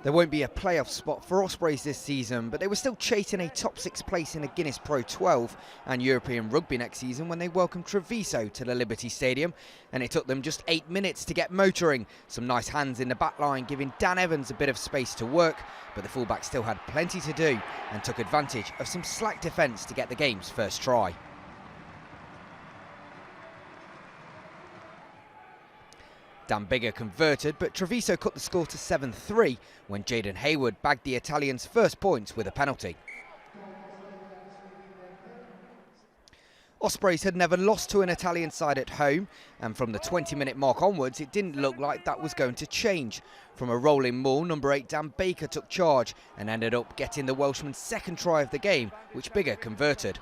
There won't be a playoff spot for Ospreys this season, but they were still chasing a top 6 place in the Guinness PRO12 and European Rugby next season when they welcomed Treviso to the Liberty Stadium, and it took them just 8 minutes to get motoring. Some nice hands in the back line giving Dan Evans a bit of space to work, but the fullback still had plenty to do and took advantage of some slack defence to get the game's first try. Dan Biggar converted, but Treviso cut the score to 7-3 when Jaden Hayward bagged the Italians' first points with a penalty. Ospreys had never lost to an Italian side at home, and from the 20-minute mark onwards it didn't look like that was going to change. From a rolling maul, number 8 Dan Baker took charge and ended up getting the Welshman's second try of the game, which Biggar converted.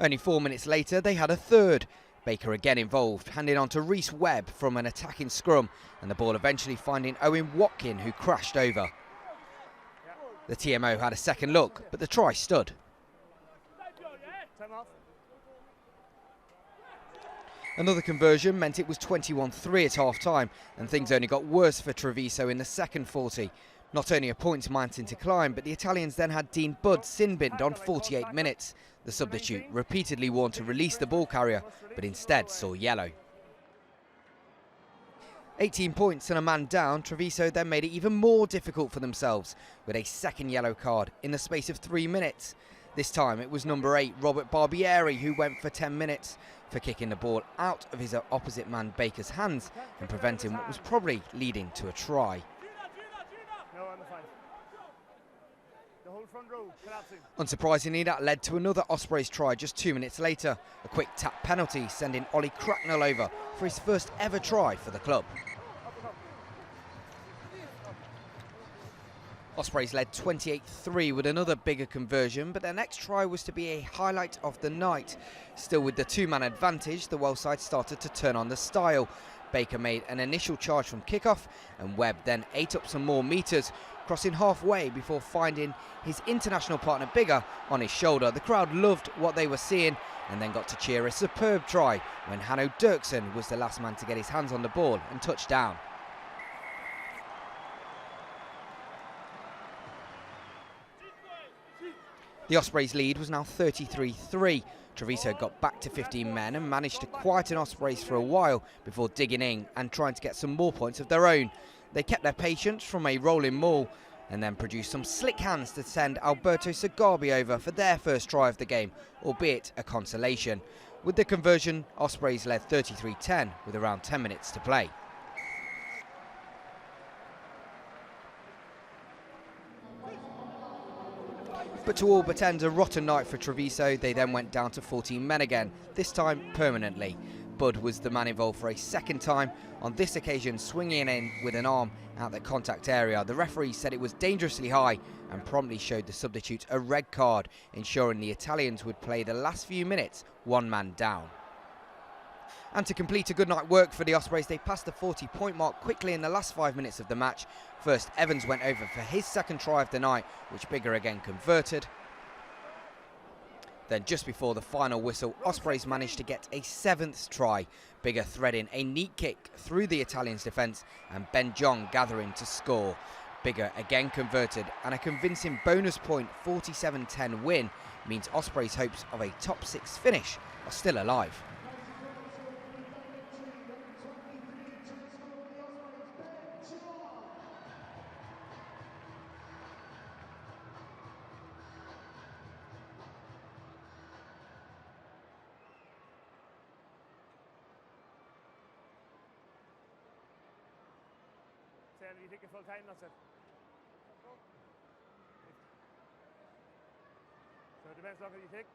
Only 4 minutes later, they had a third. Baker again involved, handing on to Rhys Webb from an attacking scrum, and the ball eventually finding Owen Watkin, who crashed over. The TMO had a second look, but the try stood. Another conversion meant it was 21-3 at half-time, and things only got worse for Treviso in the second 40. Not only a points mountain to climb, but the Italians then had Dean Budd sin-binned on 48 minutes. The substitute repeatedly warned to release the ball carrier, but instead saw yellow. 18 points and a man down, Treviso then made it even more difficult for themselves with a second yellow card in the space of 3 minutes. This time it was number 8 Robert Barbieri who went for 10 minutes for kicking the ball out of his opposite man Baker's hands and preventing what was probably leading to a try. Unsurprisingly, that led to another Ospreys try just 2 minutes later, a quick tap penalty sending Ollie Cracknell over for his first ever try for the club. Ospreys led 28-3 with another Biggar conversion, but their next try was to be a highlight of the night. Still with the two-man advantage, the Welsh side started to turn on the style. Baker made an initial charge from kickoff, and Webb then ate up some more metres, crossing halfway before finding his international partner Biggar on his shoulder. The crowd loved what they were seeing and then got to cheer a superb try when Hanno Dirksen was the last man to get his hands on the ball and touch down. The Ospreys' lead was now 33-3. Treviso got back to 15 men and managed to quieten Ospreys for a while before digging in and trying to get some more points of their own. They kept their patience from a rolling maul and then produced some slick hands to send Alberto Sagabi over for their first try of the game, albeit a consolation. With the conversion, Ospreys led 33-10 with around 10 minutes to play. But to all but end a rotten night for Treviso, they then went down to 14 men again, this time permanently. Budd was the man involved for a second time, on this occasion swinging in with an arm out the contact area. The referee said it was dangerously high and promptly showed the substitute a red card, ensuring the Italians would play the last few minutes one man down. And to complete a good night work for the Ospreys, they passed the 40-point mark quickly in the last 5 minutes of the match. First, Evans went over for his second try of the night, which Biggar again converted. Then just before the final whistle, Ospreys managed to get a 7th try. Biggar threading a neat kick through the Italians' defence and Ben John gathering to score. Biggar again converted, and a convincing bonus point 47-10 win means Ospreys' hopes of a top 6 finish are still alive. Do you think a full time, that's it? So it depends on what you think.